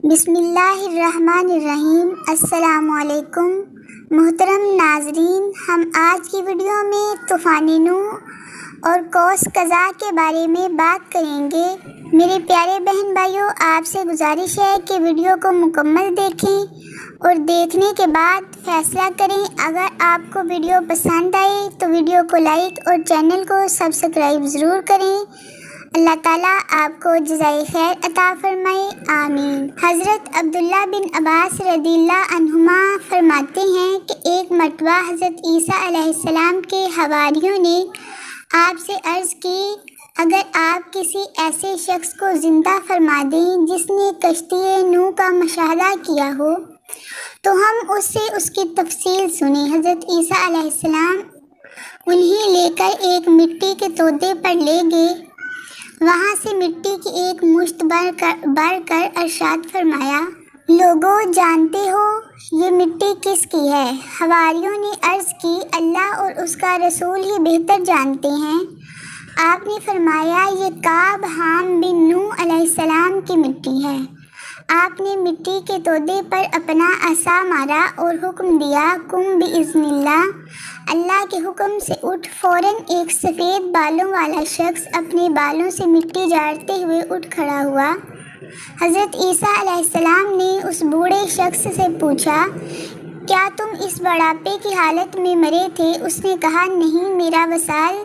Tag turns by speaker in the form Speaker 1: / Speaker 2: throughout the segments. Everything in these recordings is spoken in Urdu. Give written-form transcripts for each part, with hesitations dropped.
Speaker 1: بسم اللہ الرحمن الرحیم۔ السلام علیکم محترم ناظرین، ہم آج کی ویڈیو میں طوفان نوح اور قوس قزح کے بارے میں بات کریں گے۔ میرے پیارے بہن بھائیوں، آپ سے گزارش ہے کہ ویڈیو کو مکمل دیکھیں اور دیکھنے کے بعد فیصلہ کریں۔ اگر آپ کو ویڈیو پسند آئے تو ویڈیو کو لائک اور چینل کو سبسکرائب ضرور کریں۔ اللہ تعالیٰ آپ کو جزائے خیر عطا فرمائے، آمین۔ حضرت عبداللہ بن عباس رضی اللہ عنہما فرماتے ہیں کہ ایک مرتبہ حضرت عیسیٰ علیہ السلام کے حواریوں نے آپ سے عرض کی، اگر آپ کسی ایسے شخص کو زندہ فرما دیں جس نے کشتی نوح کا مشاہدہ کیا ہو تو ہم اس سے اس کی تفصیل سنیں۔ حضرت عیسیٰ علیہ السلام انہیں لے کر ایک مٹی کے تودے پر لے گئے، وہاں سے مٹی کی ایک مشت بھر کر ارشاد فرمایا، لوگوں جانتے ہو یہ مٹی کس کی ہے؟ حواریوں نے عرض کی، اللہ اور اس کا رسول ہی بہتر جانتے ہیں۔ آپ نے فرمایا، یہ کعب حام بن نوح علیہ السلام کی مٹی ہے۔ آپ نے مٹی کے تودے پر اپنا عصا مارا اور حکم دیا، قم بإذن اللہ، اللہ کے حکم سے اٹھ۔ فوراً ایک سفید بالوں والا شخص اپنے بالوں سے مٹی جھاڑتے ہوئے اٹھ کھڑا ہوا۔ حضرت عیسیٰ علیہ السلام نے اس بوڑھے شخص سے پوچھا، کیا تم اس بڑھاپے کی حالت میں مرے تھے؟ اس نے کہا، نہیں، میرا وصال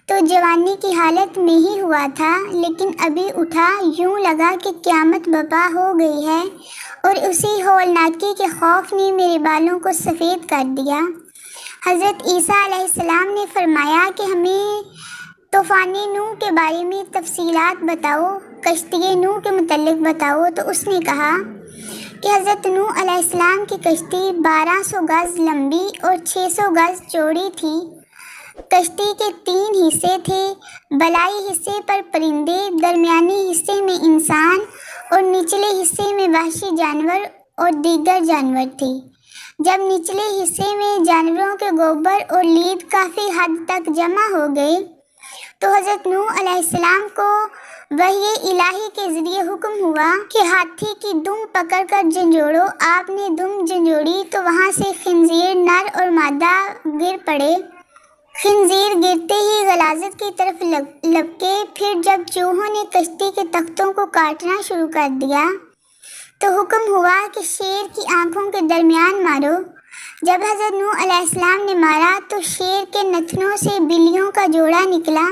Speaker 1: تو جوانی کی حالت میں ہی ہوا تھا، لیکن ابھی اٹھا، یوں لگا کہ قیامت برپا ہو گئی ہے، اور اسی ہولناکی کے خوف نے میرے بالوں کو سفید کر دیا۔ حضرت عیسیٰ علیہ السلام نے فرمایا کہ ہمیں طوفان نوح کے بارے میں تفصیلات بتاؤ، کشتی نوح کے متعلق بتاؤ۔ تو اس نے کہا کہ حضرت نوح علیہ السلام کی کشتی 1200 گز لمبی اور 600 گز چوڑی تھی۔ کشتی کے 3 حصے تھے، بالائی حصے پر پرندے، درمیانی حصے میں انسان اور نچلے حصے میں وحشی جانور اور دیگر جانور تھے۔ جب نچلے حصے میں جانوروں کے گوبر اور لید کافی حد تک جمع ہو گئے تو حضرت نوح علیہ السلام کو وحی الہی کے ذریعے حکم ہوا کہ ہاتھی کی دم پکڑ کر جھنجھوڑو۔ آپ نے دم جھنجھوڑی تو وہاں سے خنزیر نر اور مادہ گر پڑے۔ خنزیر گرتے ہی غلاظت کی طرف لپکے۔ پھر جب چوہوں نے کشتی کے تختوں کو کاٹنا شروع کر دیا تو حکم ہوا کہ شیر کی آنکھوں کے درمیان مارو۔ جب حضرت نوح علیہ السلام نے مارا تو شیر کے نتنوں سے بلیوں کا جوڑا نکلا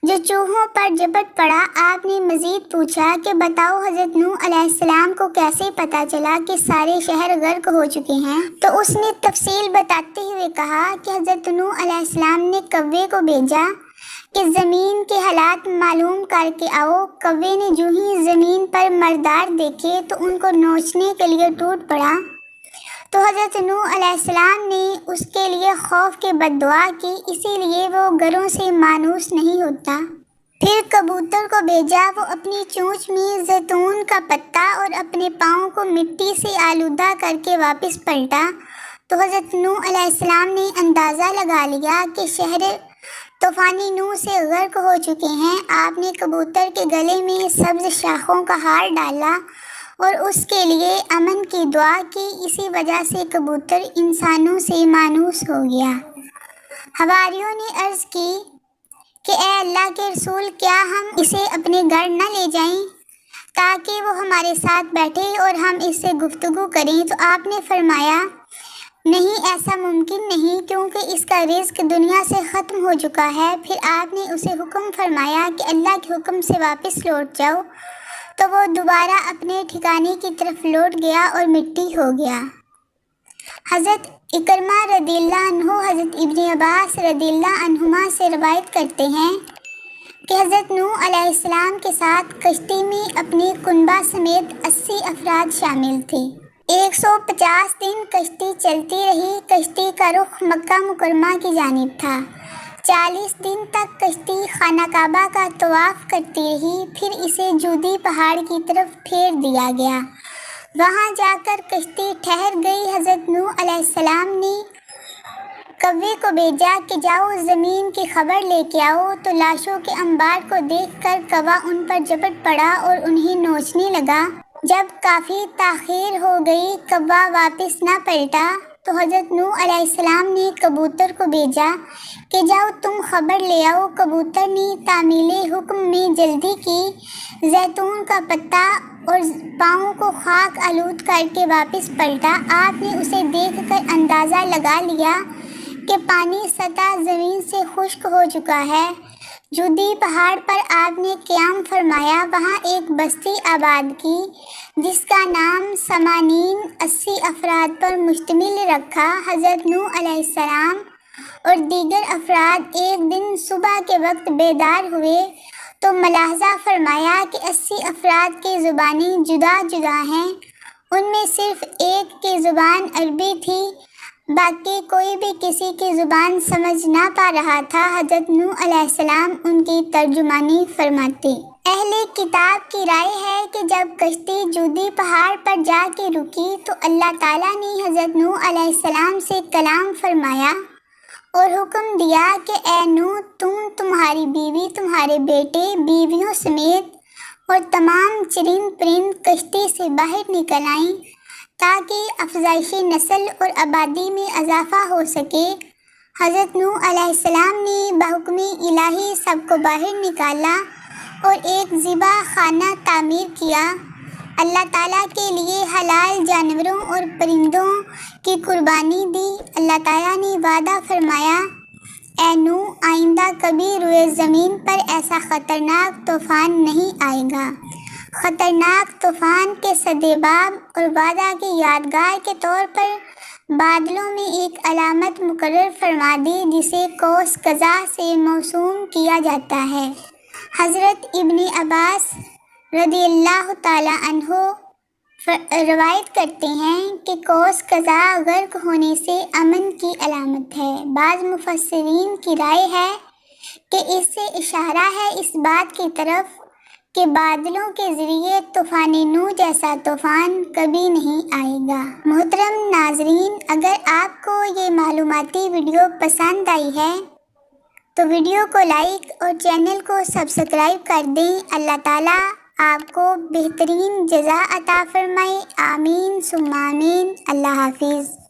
Speaker 1: جو چوہوں پر جپٹ پڑا۔ آپ نے مزید پوچھا کہ بتاؤ حضرت نوح علیہ السلام کو کیسے پتہ چلا کہ سارے شہر غرق ہو چکے ہیں؟ تو اس نے تفصیل بتاتے ہوئے کہا کہ حضرت نوح علیہ السلام نے کوے کو بھیجا کہ زمین کے حالات معلوم کر کے آؤ۔ کوے نے جو ہی زمین پر مردار دیکھے تو ان کو نوچنے کے لیے ٹوٹ پڑا، تو حضرت نوح علیہ السلام نے اس کے لیے خوف کے بد دعا کی، اسی لیے وہ گھروں سے مانوس نہیں ہوتا۔ پھر کبوتر کو بھیجا، وہ اپنی چونچ میں زیتون کا پتا اور اپنے پاؤں کو مٹی سے آلودہ کر کے واپس پلٹا، تو حضرت نوح علیہ السلام نے اندازہ لگا لیا کہ شہر طوفان نوح سے غرق ہو چکے ہیں۔ آپ نے کبوتر کے گلے میں سبز شاخوں کا ہار ڈالا اور اس کے لیے امن کی دعا کی، اسی وجہ سے کبوتر انسانوں سے مانوس ہو گیا۔ حواریوں نے عرض کی کہ اے اللہ کے رسول، کیا ہم اسے اپنے گھر نہ لے جائیں تاکہ وہ ہمارے ساتھ بیٹھے اور ہم اس سے گفتگو کریں؟ تو آپ نے فرمایا، نہیں، ایسا ممکن نہیں، کیونکہ اس کا رزق دنیا سے ختم ہو چکا ہے۔ پھر آپ نے اسے حکم فرمایا کہ اللہ کے حکم سے واپس لوٹ جاؤ، تو وہ دوبارہ اپنے ٹھکانے کی طرف لوٹ گیا اور مٹی ہو گیا۔ حضرت اکرمہ رضی اللہ عنہ حضرت ابن عباس رضی اللہ عنہما سے روایت کرتے ہیں کہ حضرت نوح علیہ السلام کے ساتھ کشتی میں اپنے کنبہ سمیت 80 افراد شامل تھے۔ 150 دن کشتی چلتی رہی۔ کشتی کا رخ مکہ مکرمہ کی جانب تھا۔ 40 دن تک کشتی خانہ کعبہ کا طواف کرتی رہی، پھر اسے جودی پہاڑ کی طرف پھیر دیا گیا۔ وہاں جا کر کشتی ٹھہر گئی۔ حضرت نوح علیہ السلام نے کوے کو بھیجا کہ جاؤ زمین کی خبر لے کے آؤ، تو لاشوں کے انبار کو دیکھ کر کوا ان پر جپٹ پڑا اور انہیں نوچنے لگا۔ جب کافی تاخیر ہو گئی، کوا واپس نہ پلٹا تو حضرت نوح علیہ السلام نے کبوتر کو بھیجا کہ جاؤ تم خبر لے آؤ۔ کبوتر نے تعمیل حکم میں جلدی کی، زیتون کا پتا اور پاؤں کو خاک آلود کر کے واپس پلٹا۔ آپ نے اسے دیکھ کر اندازہ لگا لیا کہ پانی سطح زمین سے خشک ہو چکا ہے۔ جودی پہاڑ پر آپ نے قیام فرمایا، وہاں ایک بستی آباد کی جس کا نام 80 افراد پر مشتمل رکھا۔ حضرت نوح علیہ السلام اور دیگر افراد ایک دن صبح کے وقت بیدار ہوئے تو ملاحظہ فرمایا کہ 80 افراد کی زبانیں جدا جدا ہیں۔ ان میں صرف ایک کی زبان عربی تھی، باقی کوئی بھی کسی کی زبان سمجھ نہ پا رہا تھا۔ حضرت نوح علیہ السلام ان کی ترجمانی فرماتے۔ اہل کتاب کی رائے ہے کہ جب کشتی جودی پہاڑ پر جا کے رکی تو اللہ تعالیٰ نے حضرت نوح علیہ السلام سے کلام فرمایا اور حکم دیا کہ اے نوح، تمہاری بیوی، تمہارے بیٹے، بیویوں سمیت اور تمام چرند پرند کشتی سے باہر نکل آئیں تاکہ افزائش نسل اور آبادی میں اضافہ ہو سکے۔ حضرت نوح علیہ السلام نے بحکم الہی سب کو باہر نکالا اور ایک ذبح خانہ تعمیر کیا۔ اللہ تعالیٰ کے لیے حلال جانوروں اور پرندوں کی قربانی دی۔ اللہ تعالیٰ نے وعدہ فرمایا، اے نوح، آئندہ کبھی روئے زمین پر ایسا خطرناک طوفان نہیں آئے گا۔ خطرناک طوفان کے سدباب اور وعدہ کی یادگار کے طور پر بادلوں میں ایک علامت مقرر فرما دی جسے قوس قزح سے موسوم کیا جاتا ہے۔ حضرت ابن عباس رضی اللہ تعالیٰ عنہ روایت کرتے ہیں کہ قوس قزح غرق ہونے سے امن کی علامت ہے۔ بعض مفسرین کی رائے ہے کہ اس سے اشارہ ہے اس بات کی طرف کہ بادلوں کے ذریعے طوفان نوح جیسا طوفان کبھی نہیں آئے گا۔ محترم ناظرین، اگر آپ کو یہ معلوماتی ویڈیو پسند آئی ہے تو ویڈیو کو لائک اور چینل کو سبسکرائب کر دیں۔ اللہ تعالیٰ آپ کو بہترین جزا عطا فرمائے۔ آمین ثم آمین۔ اللہ حافظ۔